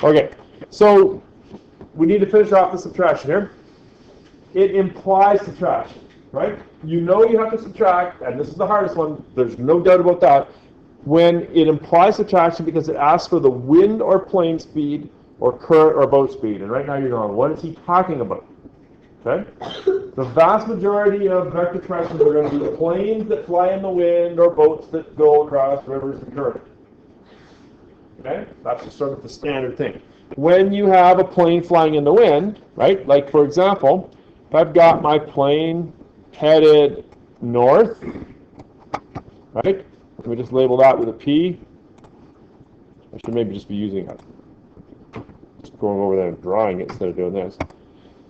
Okay, so we need to finish off the subtraction here. It implies subtraction, right? You know you have to subtract, and this is the hardest one. There's no doubt about that. When it implies subtraction because it asks for the wind or plane speed or current or boat speed. And right now you're going, what is he talking about? Okay? The vast majority of vector questions are going to be planes that fly in the wind or boats that go across rivers and current. Okay? That's just sort of the standard thing. When you have a plane flying in the wind, right? Like for example, if I've got my plane headed north, right? Let me just label that with a P. I should maybe just be using it. Just going over there and drawing it instead of doing this.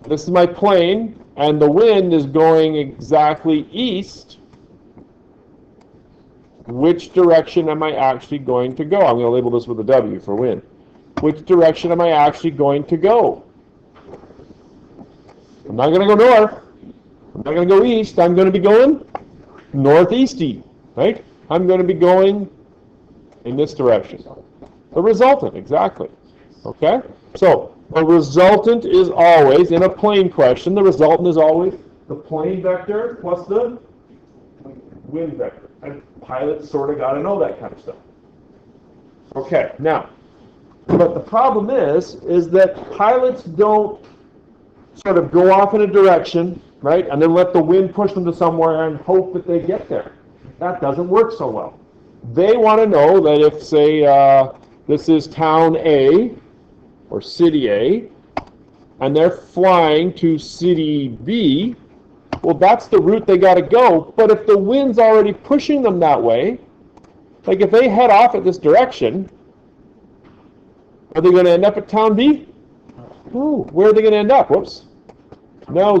This is my plane, and the wind is going exactly east. Which direction am I actually going to go? I'm going to label this with a W for wind. Which direction am I actually going to go? I'm not going to go north. I'm not going to go east. I'm going to be going northeasty, right? I'm going to be going in this direction. The resultant, exactly. Okay? So, a resultant is always, in a plane question, the resultant is always the plane vector plus the wind vector. And pilots sort of got to know that kind of stuff. Okay, now, but the problem is that pilots don't sort of go off in a direction, right, and then let the wind push them to somewhere and hope that they get there. That doesn't work so well. They want to know that if, say, this is town A, or city A, and they're flying to city B, well, that's the route they got to go. But if the wind's already pushing them that way, like if they head off at this direction, are they going to end up at town B? Ooh, where are they going to end up? Whoops. No,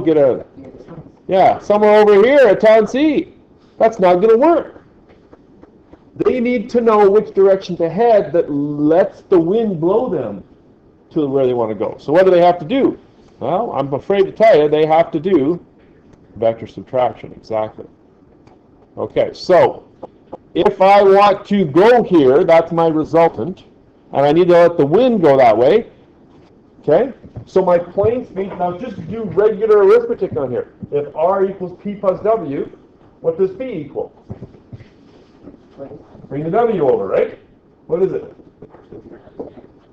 somewhere over here at town C. That's not going to work. They need to know which direction to head that lets the wind blow them to where they want to go. So what do they have to do? Well, I'm afraid to tell you, they have to do vector subtraction, exactly. Okay, so if I want to go here, that's my resultant, and I need to let the wind go that way. Okay, so my plane speed, now just do regular arithmetic on here. If R equals P plus W, what does P equal? Bring the W over, right? What is it?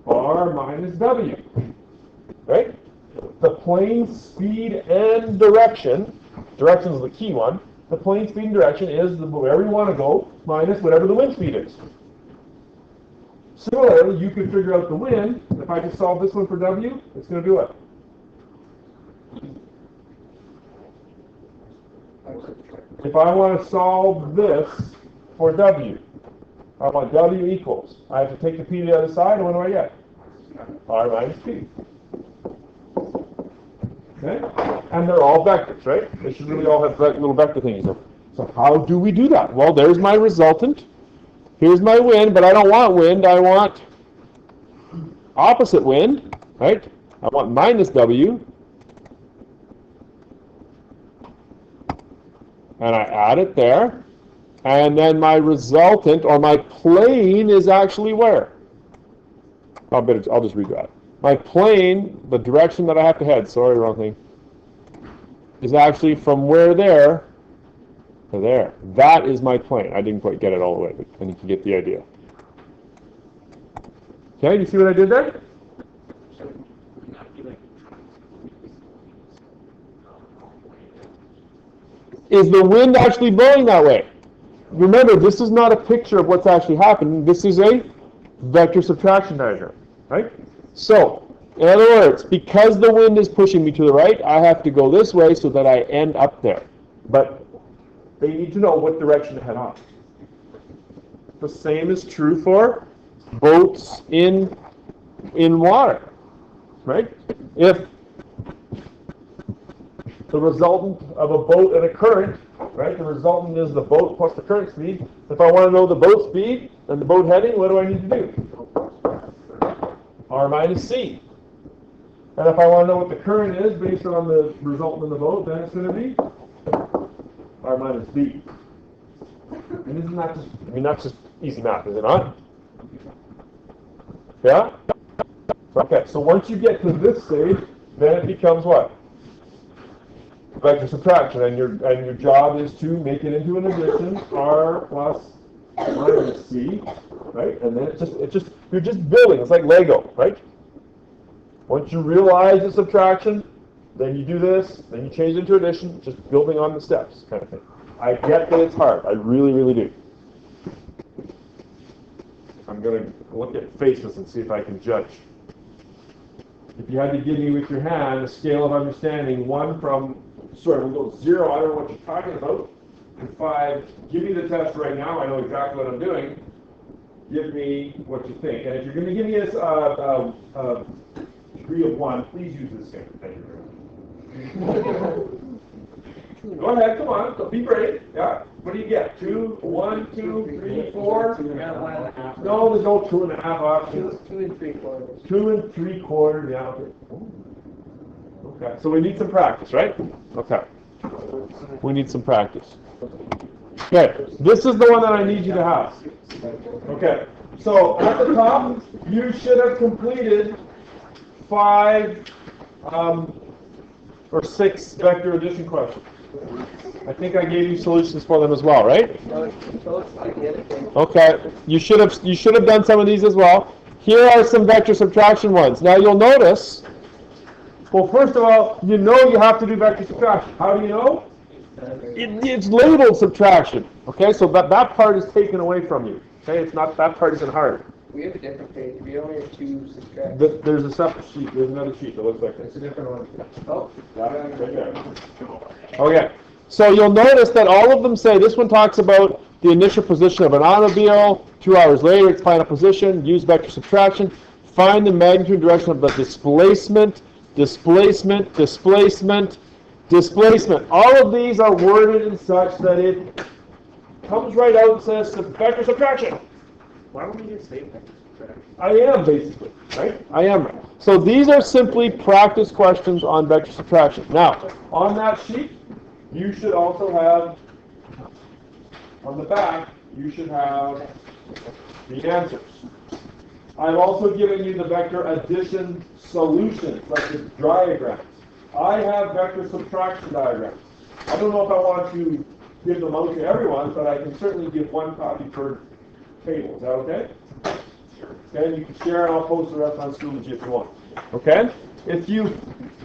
R minus W, right? The plane speed and direction is the key one. The plane speed and direction is wherever you want to go minus whatever the wind speed is. Similarly, you can figure out the wind. If I just solve this one for W, it's going to do what? If I want to solve this for W, I want W equals. I have to take the P to the other side, and what do I get? R minus P. Okay? And they're all vectors, right? They should really all have little vector things. So how do we do that? Well, there's my resultant. Here's my wind, but I don't want wind. I want opposite wind, right? I want minus W. And I add it there. And then my resultant, or my plane, is actually where? I'll just read that. My plane, the direction that I have to head, sorry, wrong thing, is actually from where there to there. That is my plane. I didn't quite get it all the way, but I think you get the idea. Okay, you see what I did there? Is the wind actually blowing that way? Remember, this is not a picture of what's actually happening. This is a vector subtraction diagram, right? So, in other words, because the wind is pushing me to the right, I have to go this way so that I end up there. But they need to know what direction to head on. The same is true for boats in water, right? If the resultant of a boat and a current, right? The resultant is the boat plus the current speed. If I want to know the boat speed and the boat heading, what do I need to do? R minus C. And if I want to know what the current is based on the resultant in the boat, then it's going to be R minus B. And isn't that just, that's just easy math, is it not? Yeah? Okay, so once you get to this stage, then it becomes what? Vector subtraction, and your job is to make it into an addition, r plus minus c, right? And then you're just building. It's like Lego, right? Once you realize the subtraction, then you do this, then you change it into addition, just building on the steps, kind of thing. I get that it's hard. I really, really do. I'm going to look at faces and see if I can judge. If you had to give me with your hand a scale of understanding, 1 from, sorry, we'll go 0, I don't know what you're talking about, to 5, give me the test right now, I know exactly what I'm doing. Give me what you think. And if you're going to give me a degree of 1, please use this thing. Thank you very much. Go ahead, come on, be brave. Yeah. What do you get? 2, 1, 2, 3, 4? 2.5. No, there's no 2.5 options. 2 3/4. 2 3/4, yeah. Okay, so we need some practice, right? Okay. We need some practice. Okay, this is the one that I need you to have. Okay, so at the top, you should have completed 5 or 6 vector addition questions. I think I gave you solutions for them as well, right? Okay, you should have done some of these as well. Here are some vector subtraction ones. Now you'll notice, well, first of all, you know you have to do vector subtraction. How do you know? It's labeled subtraction. Okay, so that part is taken away from you. Okay, it's not, that part isn't hard. We have a different page. We only have 2 subtract. There's a separate sheet. There's another sheet that looks like this. It's a different one. Oh, Right there. Okay, so you'll notice that all of them say, this one talks about the initial position of an automobile, 2 hours later its final position, use vector subtraction, find the magnitude and direction of the displacement, displacement, displacement, displacement. All of these are worded in such that it comes right out and says vector subtraction. why don't we just say vector subtraction? I am, basically, right? I am. So these are simply practice questions on vector subtraction. Now, on that sheet, you should also have, on the back, you should have the answers. I've also given you the vector addition solutions, like the diagrams. I have vector subtraction diagrams. I don't know if I want to give them out to everyone, but I can certainly give one copy per table. Is that okay? Okay, you can share and I'll post the rest on Schoology if you want. Okay? If you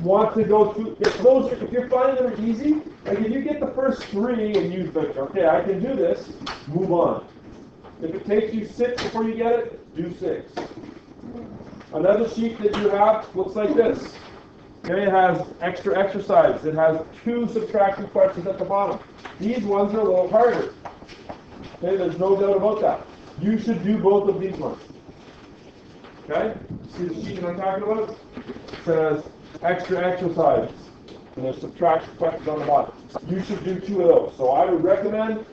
want to go through, if you're finding them easy, like if you get the first 3 and use vector, okay, I can do this, move on. If it takes you 6 before you get it, do 6. Another sheet that you have looks like this. Okay, it has extra exercises. It has 2 subtraction questions at the bottom. These ones are a little harder. Okay, there's no doubt about that. You should do both of these ones. Okay? See the sheet I'm talking about? It says extra exercises. And there's subtraction questions on the bottom. You should do 2 of those. So I would recommend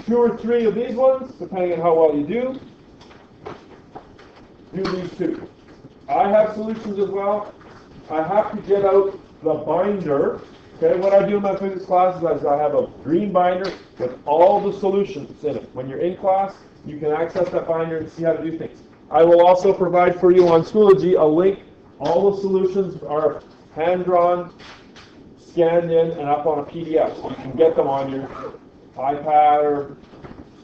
2 or 3 of these ones, depending on how well you do. Do these 2. I have solutions as well. I have to get out the binder. Okay, what I do in my physics classes is I have a green binder with all the solutions in it. When you're in class, you can access that binder and see how to do things. I will also provide for you on Schoology a link. All the solutions are hand-drawn, scanned in, and up on a PDF. So you can get them on your iPad or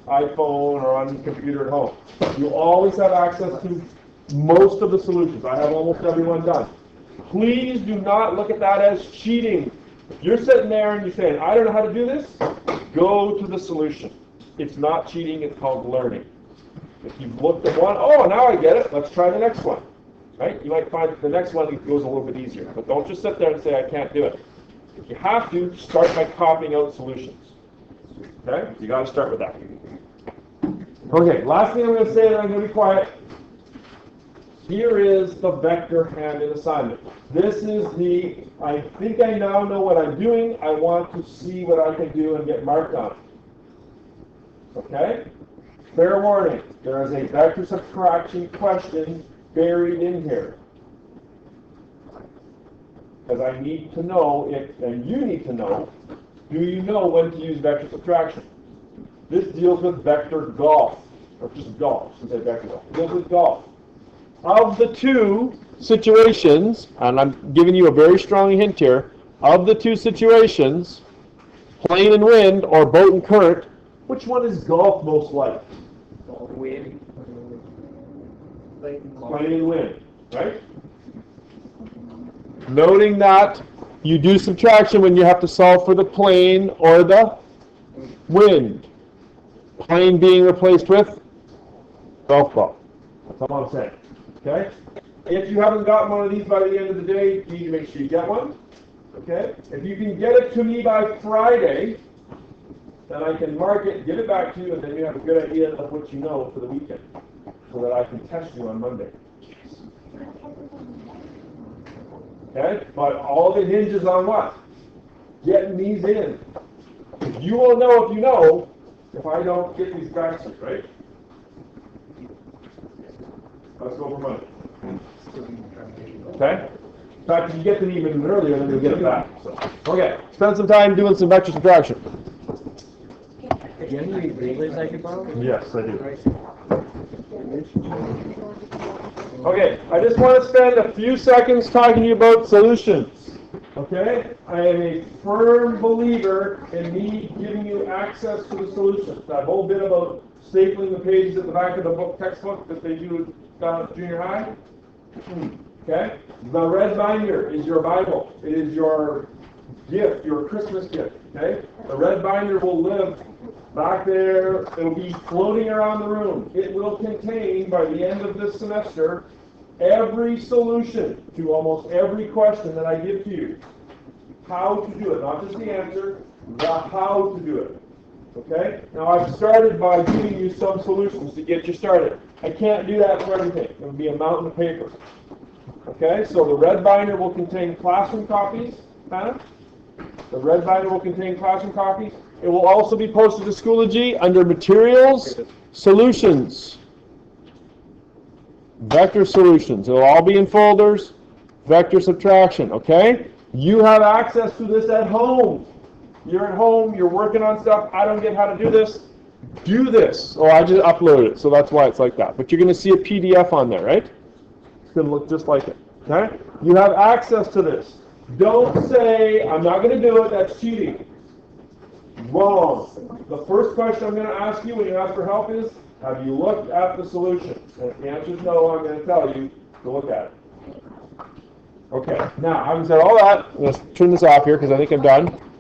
iPhone or on your computer at home. You always have access to most of the solutions. I have almost every one done. Please do not look at that as cheating. If you're sitting there and you're saying, I don't know how to do this, go to the solution. It's not cheating, it's called learning. If you've looked at one, oh, now I get it, let's try the next one. Right? You might find the next one goes a little bit easier. But don't just sit there and say, I can't do it. If you have to, start by copying out solutions. Okay? You got to start with that. Okay, last thing I'm going to say, and I'm going to be quiet. Here is the vector hand-in assignment. This is the, I think I now know what I'm doing. I want to see what I can do and get marked on. Okay? Fair warning, there is a vector subtraction question buried in here. Because I need to know, and you need to know, do you know when to use vector subtraction? This deals with vector golf, or just golf, since I vector golf. It deals with golf. Of the 2, situations, and I'm giving you a very strong hint here, of the two situations, plane and wind or boat and current, which one is golf most like? Wind. Plane and wind, right? Noting that you do subtraction when you have to solve for the plane or the wind. Plane being replaced with golf ball. That's all I'm saying. Okay? If you haven't gotten one of these by the end of the day, you need to make sure you get one. Okay? If you can get it to me by Friday, then I can mark it, give it back to you, and then you have a good idea of what you know for the weekend, so that I can test you on Monday. Okay? But all of it hinges on what? Getting these in. You will know if you know if I don't get these back to you, right? Let's go for Monday. Okay? In fact, if you get them even earlier, then you'll get it back. So, okay, spend some time doing some vector subtraction. Do you have any relays I can borrow? Yes, I do. Okay, I just want to spend a few seconds talking to you about solutions. Okay? I am a firm believer in me giving you access to the solutions. That whole bit about stapling the pages at the back of the book textbook that they do down at junior high. Okay? The red binder is your Bible. It is your gift, your Christmas gift. Okay? The red binder will live back there. It'll be floating around the room. It will contain, by the end of this semester, every solution to almost every question that I give to you. How to do it, not just the answer, the how to do it. Okay? Now I've started by giving you some solutions to get you started. I can't do that for everything. It would be a mountain of paper. Okay? So the red binder will contain classroom copies. Hannah? The red binder will contain classroom copies. It will also be posted to Schoology under Materials, Solutions. Vector Solutions. It'll all be in folders. Vector Subtraction. Okay? You have access to this at home. You're at home, you're working on stuff, I don't get how to do this. Do this. Oh, I just uploaded it, so that's why it's like that. But you're going to see a PDF on there, right? It's going to look just like it. Okay? You have access to this. Don't say, I'm not going to do it, that's cheating. Wrong. The first question I'm going to ask you when you ask for help is, have you looked at the solution? And if the answer is no, I'm going to tell you to look at it. Okay, now, having said all that, I'm going to turn this off here because I think I'm done.